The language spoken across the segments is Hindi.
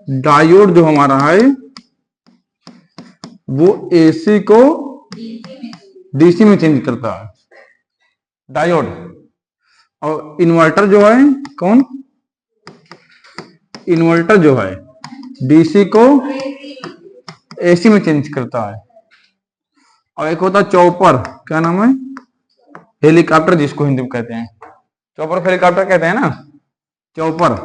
डायोड जो हमारा है वो एसी को डीसी में चेंज करता है, डायोड। और इन्वर्टर जो है, कौन, इन्वर्टर जो है डीसी को एसी में चेंज करता है। और एक होता है चॉपर, क्या नाम है, हेलीकॉप्टर जिसको हिंदी में कहते हैं, चॉपर हेलीकॉप्टर कहते हैं ना, चॉपर,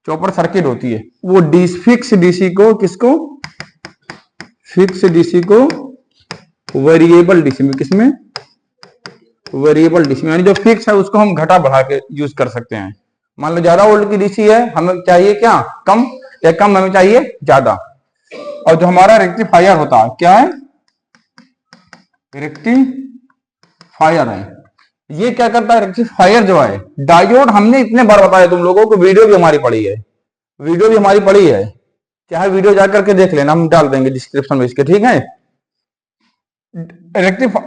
चॉपर सर्किट होती है वो फिक्स डीसी को, किसको, फिक्स डीसी को वेरिएबल डीसी में, किसमें, वेरिएबल डीसी में, यानी जो फिक्स है उसको हम घटा बढ़ा के यूज कर सकते हैं। मान लो ज्यादा वोल्ट की डीसी है, हमें चाहिए क्या, कम, या कम हमें चाहिए ज्यादा। और जो हमारा रेक्टिफायर होता है, क्या है, रेक्टिफायर है, ये क्या करता है, रेक्टिफायर जो है, डायोड हमने इतने बार बताया तुम लोगों को, वीडियो भी हमारी पड़ी है, वीडियो भी हमारी पड़ी है, चाहे वीडियो जाकर के देख लेना, हम डाल देंगे डिस्क्रिप्शन में इसके, ठीक है।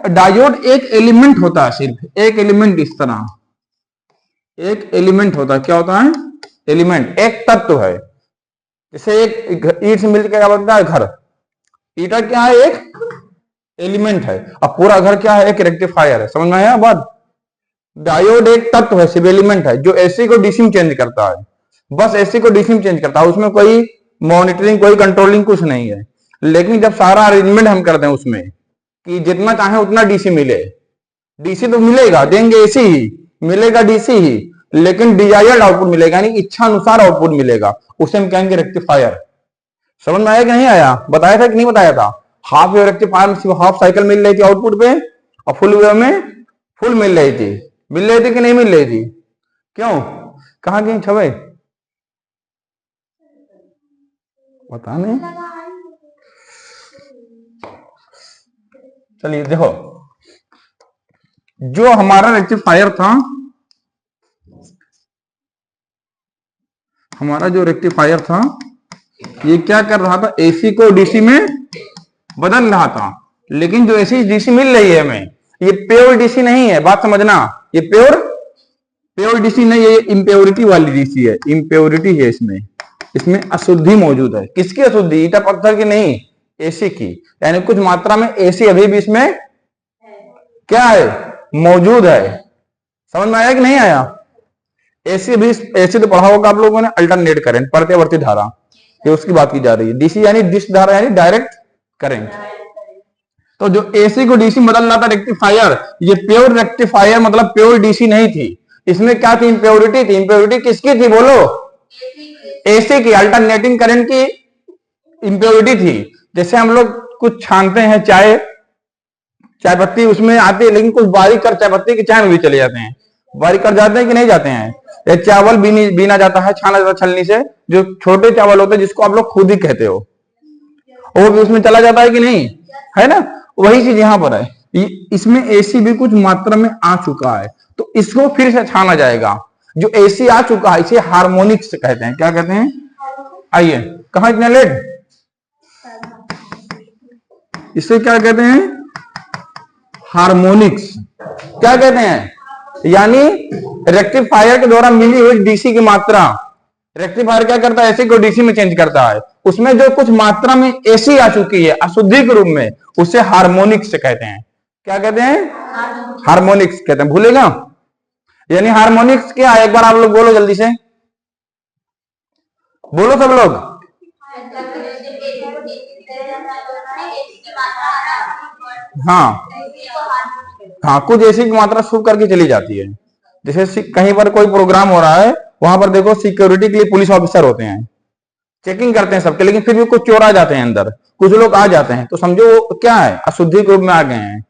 डायोड एक एलिमेंट होता है, सिर्फ एक एलिमेंट, इस तरह एक एलिमेंट होता है, क्या होता है, एलिमेंट, एक तत्व है। जैसे एक ईट से मिलकर क्या बनता है, घर, ईटा क्या है, एक एलिमेंट है, अब पूरा घर क्या है, एक रेक्टिफायर है, समझ में आया बात। डायोड एक तत्व है, सिर्फ एलिमेंट है, जो एसी को डीसी में चेंज करता है, बस एसी को डीसी में चेंज करता है, उसमें कोई मॉनिटरिंग, कोई कंट्रोलिंग कुछ नहीं है। लेकिन जब सारा अरेंजमेंट हम कर दें उसमें कि जितना चाहे उतना डीसी मिले, डीसी तो मिलेगा, देंगे एसी ही, मिलेगा डीसी ही, लेकिन डिजायर्ड आउटपुट मिलेगा, यानी इच्छा अनुसार आउटपुट मिलेगा, उसे हम कहेंगे रेक्टिफायर। समझ में आया कि नहीं आया, बताया था कि नहीं बताया था। हाफ वेव रेक्टिफायर में सिर्फ हाफ साइकिल मिल रही थी आउटपुट पे, और फुल वेव में फुल मिल रही थी, मिल रही थी कि नहीं मिल रही थी, क्यों, कहां गई छवे, पता नहीं। चलिए देखो, जो हमारा रेक्टिफायर था, हमारा जो रेक्टिफायर था ये क्या कर रहा था, एसी को डीसी में बदल रहा था। लेकिन जो एसी डीसी मिल रही है हमें, ये प्योर डीसी नहीं है, बात समझना, ये प्योर डीसी नहीं है, ये इम्प्योरिटी वाली डीसी है, इम्प्योरिटी है इसमें, इसमें अशुद्धि मौजूद है। किसकी अशुद्धि, ईटा पत्थर की नहीं, एसी की, यानी कुछ मात्रा में एसी अभी भी इसमें क्या है, मौजूद है। समझ में आया कि नहीं आया। एसी भी, एसी तो पढ़ा होगा आप लोगों ने, अल्टरनेट करंट, प्रत्यावर्ती धारा, ये उसकी बात की जा रही है। डीसी यानी डिश धारा, यानी डायरेक्ट करंट। तो जो एसी को डीसी बदल रहा था रेक्टिफायर, ये प्योर रेक्टिफायर मतलब प्योर डीसी नहीं थी, इसमें क्या थी, इंप्योरिटी थी। इंप्योरिटी किसकी थी बोलो, एसी की, अल्टरनेटिंग करंट की इंप्योरिटी थी। जैसे हम लोग कुछ छानते हैं, चाय पत्ती उसमें आती है, लेकिन कुछ बारीक कर चाय पत्ती की चाय में भी चले जाते हैं, बारीक कर जाते हैं कि नहीं जाते हैं। एक चावल बीना जाता है, छाना जाता है छलनी से, जो छोटे चावल होते हैं जिसको आप लोग खुद ही कहते हो, वो भी उसमें चला जाता है कि नहीं, है ना। वही चीज यहां पर है, इसमें एसी भी कुछ मात्रा में आ चुका है, तो इसको फिर से छाना जाएगा। जो एसी आ चुका है इसे हार्मोनिक्स कहते हैं, क्या कहते हैं, आइए, कहां इतना लेट, इसे क्या कहते हैं, हार्मोनिक्स, क्या कहते हैं, यानी रेक्टिफायर के द्वारा मिली हुई डीसी की मात्रा, रेक्टिफायर क्या करता है, एसी को डीसी में चेंज करता है, उसमें जो कुछ मात्रा में एसी आ चुकी है अशुद्धि के रूप में, उसे हार्मोनिक्स कहते हैं। क्या कहते हैं, हार्मोनिक्स कहते हैं, भूलेगा। यानी हार्मोनिक्स क्या है, एक बार आप लोग बोलो जल्दी से, बोलो सब लोग। हाँ हाँ, कुछ एसी की मात्रा छुप करके चली जाती है। जैसे कहीं पर कोई प्रोग्राम हो रहा है, वहां पर देखो सिक्योरिटी के लिए पुलिस ऑफिसर होते हैं, चेकिंग करते हैं सबके, लेकिन फिर भी कुछ चोर आ जाते हैं अंदर, कुछ लोग आ जाते हैं, तो समझो वो क्या है, अशुद्धि के रूप में आ गए हैं।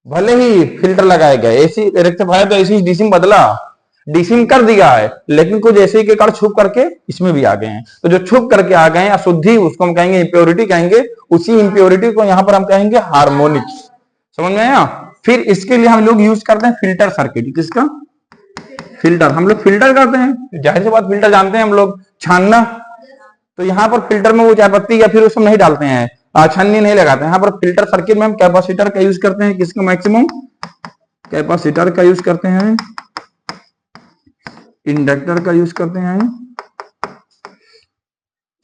भले ही फिल्टर लगाए गए, एसी रेक्टिफायर तो एसी डीसी में बदला, डीसी में कर दिया है, लेकिन कुछ एसी के कारण छुप करके इसमें भी आ गए हैं। तो जो छुप करके आ गए हैं अशुद्धि, उसको हम कहेंगे इंप्योरिटी कहेंगे, उसी इंप्योरिटी को यहां पर हम कहेंगे हार्मोनिक्स। समझ में आया। फिर इसके लिए हम लोग यूज करते हैं फिल्टर सर्किट, किसका, फिल्टर, हम लोग फिल्टर करते हैं, जाहिर सी बात, फिल्टर जानते हैं हम लोग, छानना। तो यहाँ पर फिल्टर में वो चाय पत्ती या फिर वो सब नहीं डालते हैं, छन्नी नहीं लगाते हैं। यहाँ पर फिल्टर सर्किट में हम कैपेसिटर का यूज करते हैं, किसका, मैक्सिमम कैपेसिटर का यूज करते हैं, इंडक्टर का यूज करते हैं।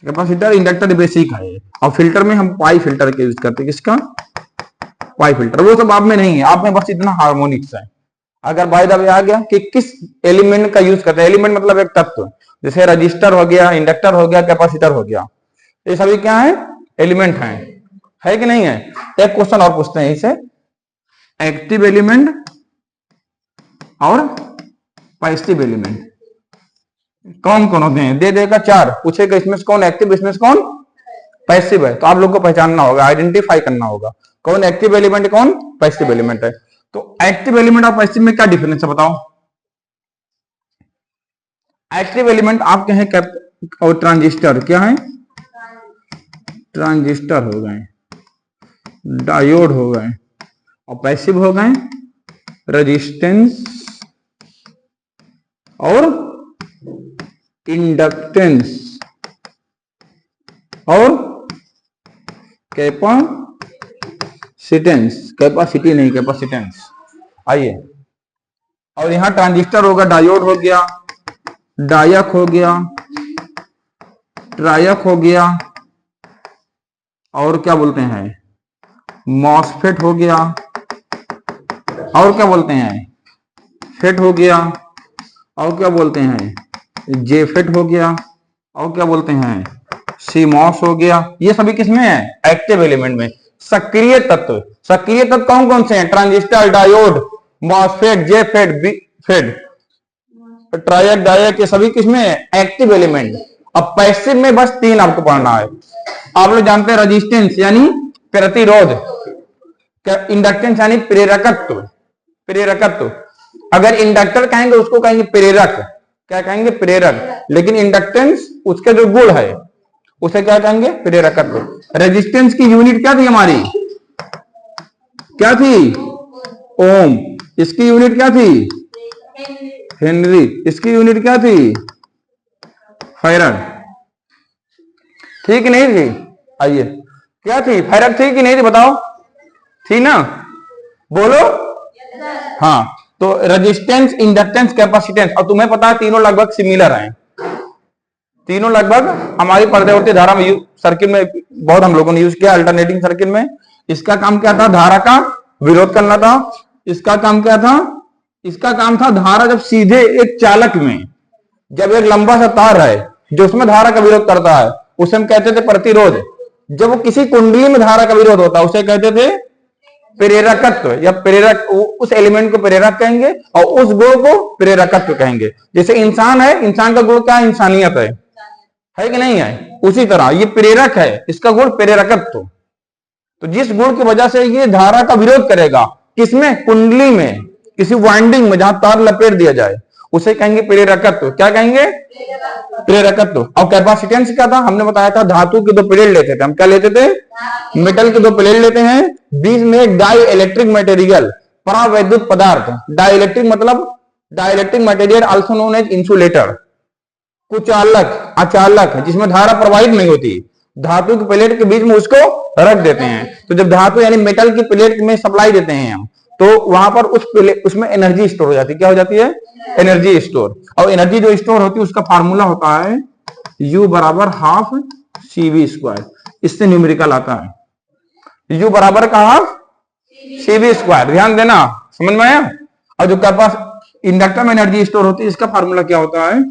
कैपेसिटर इंडक्टर बेसिक है, और फिल्टर में हम पाई फिल्टर के यूज करते हैं। किसका? पाई फिल्टर। वो सब आप में नहीं है, आप में बस इतना हार्मोनिक्स है। अगर बाय द वे आ गया कि किस एलिमेंट का यूज करते हैं, एलिमेंट मतलब एक तत्व, जैसे रजिस्टर हो गया, इंडक्टर हो गया, कैपेसिटर हो गया, ये सभी क्या है? एलिमेंट है कि नहीं है? एक क्वेश्चन और पूछते हैं इसे, एक्टिव एलिमेंट और पैसिव एलिमेंट कौन कौन होते हैं? दे देगा 4, पूछेगा इसमें से कौन एक्टिव, इसमें से कौन पैसिव है। तो आप लोग को पहचानना होगा, आइडेंटिफाई करना होगा कौन एक्टिव एलिमेंट कौन पैसिव एलिमेंट है। तो एक्टिव एलिमेंट और पैसिव में क्या डिफरेंस है बताओ? एक्टिव एलिमेंट आपके हैं कैप और ट्रांजिस्टर, क्या है? ट्रांजिस्टर हो गए, डायोड हो गए, और पैसिव हो गए रेजिस्टेंस और इंडक्टेंस और कैपेसिटी नहीं, कैपेसिटेंस। आइए, और यहां ट्रांजिस्टर होगा, डायोड हो गया, डायक हो गया, ट्रायक हो गया, और क्या बोलते हैं? मॉसफेट हो गया, और क्या बोलते हैं? फेट हो गया, और क्या बोलते हैं? जेफेट हो गया, और क्या बोलते हैं? सीमॉस हो गया। ये सभी किसमें है? एक्टिव एलिमेंट में। सक्रिय तत्व, सक्रिय तत्व कौन कौन से हैं? Transistor, diode, MOSFET, JFET, FET, triac, diac, ये सभी किसमें है? Active element. अब पैसिव में बस 3 आपको पढ़ना है। आप लोग जानते हैं रेजिस्टेंस यानी प्रतिरोध, इंडक्टेंस यानी प्रेरकत्व, प्रेरकत्व। अगर इंडक्टर कहेंगे उसको कहेंगे प्रेरक, क्या कहेंगे? प्रेरक। लेकिन इंडक्टेंस उसके जो गुण है उसे क्या कहेंगे? प्रेरकत्व। रेजिस्टेंस की यूनिट क्या थी हमारी? क्या थी? ओम। इसकी यूनिट क्या थी? हेनरी। इसकी यूनिट क्या थी? फैराड। थी कि नहीं थी? आइए, क्या थी? फैराड थी कि नहीं थी बताओ? थी ना? बोलो। हाँ, तो रेजिस्टेंस, इंडक्टेंस, कैपेसिटेंस, और तुम्हें पता है तीनों लगभग सिमिलर हैं। तीनों लगभग हमारी पर्यावृत्तीय धारा में सर्किट में बहुत हम लोगों ने यूज किया, अल्टरनेटिंग सर्किट में। इसका काम क्या था? धारा का विरोध करना था। इसका काम क्या था? इसका काम था धारा जब सीधे एक चालक में, जब एक लंबा सा तार है जो उसमें धारा का विरोध करता है, उसे हम कहते थे प्रतिरोध। जब वो किसी कुंडली में धारा का विरोध होता है उसे कहते थे प्रेरकत्व, या प्रेरक, उस एलिमेंट को प्रेरक कहेंगे और उस गुण को प्रेरकत्व कहेंगे। जैसे इंसान है, इंसान का गुण क्या? इंसानियत है कि नहीं है? उसी तरह ये प्रेरक है, इसका गुण प्रेरकत्व। तो जिस गुण की वजह से ये धारा का विरोध करेगा, किसमें? कुंडली में, किसी वाइंडिंग में जहां तार लपेट दिया जाए, उसे कहेंगे प्रेरकत्व। क्या कहेंगे? प्रेरकत्व। और कैपेसिटेंस क्या था? हमने बताया था धातु के 2 प्लेट लेते थे हम। क्या लेते थे? मेटल के 2 प्लेट लेते हैं, बीच में एक डाई इलेक्ट्रिक मटेरियल, परावैद्युत पदार्थ। डाई मतलब dielectric material also known as insulator, कुचालक, अचालक, जिसमें धारा प्रवाहित नहीं होती, धातु की प्लेट के बीच में उसको रख देते हैं। तो जब धातु यानी मेटल की प्लेट में सप्लाई देते हैं हम, तो वहां पर उसमें एनर्जी स्टोर हो जाती है। क्या हो जाती है? Energy store. और एनर्जी जो स्टोर होती है उसका फार्मूला होता है U बराबर हाफ CV²। इससे न्यूमेरिकल आता है, U बराबर का हाफ CV²। ध्यान देना, समझ में आया? और जो इंडक्टर में एनर्जी स्टोर होती है इसका फार्मूला क्या होता है?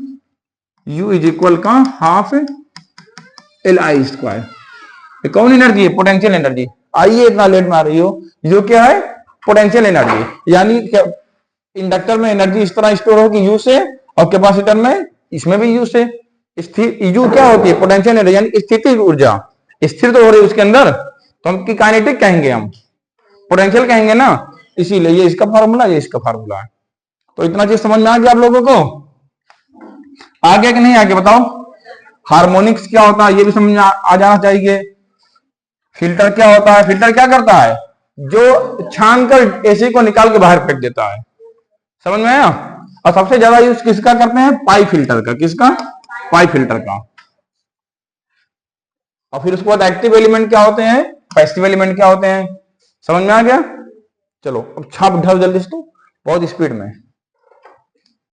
U इज इक्वल का हाफ LI²। कौन एनर्जी है? Potential energy. आइए, इतना लेट में आ रही हो, जो क्या है? Potential energy. यानी इंडक्टर में एनर्जी इस तरह स्टोर होगी U से, और कैपेसिटर में इसमें भी U से। U क्या होती है? पोटेंशियल एनर्जी, यानी स्थितिज ऊर्जा। स्थिर तो हो रही है उसके अंदर, तो हम काइनेटिक कहेंगे, हम पोटेंशियल कहेंगे ना। इसीलिए ये इसका फार्मूला, ये इसका फार्मूला है। तो इतना चीज समझ में आ गया आप लोगों को? आगे कि नहीं आगे बताओ? हार्मोनिक्स क्या होता है ये भी समझ में आ जाना चाहिए। फिल्टर क्या होता है? फिल्टर क्या करता है? जो छान कर एसी को निकाल के बाहर फेंक देता है। समझ में आया? और सबसे ज्यादा यूज किसका करते हैं? पाई फिल्टर का। किसका? पाई फिल्टर का। और फिर उसके बाद एक्टिव एलिमेंट क्या होते हैं, पैसिव एलिमेंट क्या होते हैं। समझ में आ गया? चलो अब छाप ढल जल्दी से, तो बहुत स्पीड में।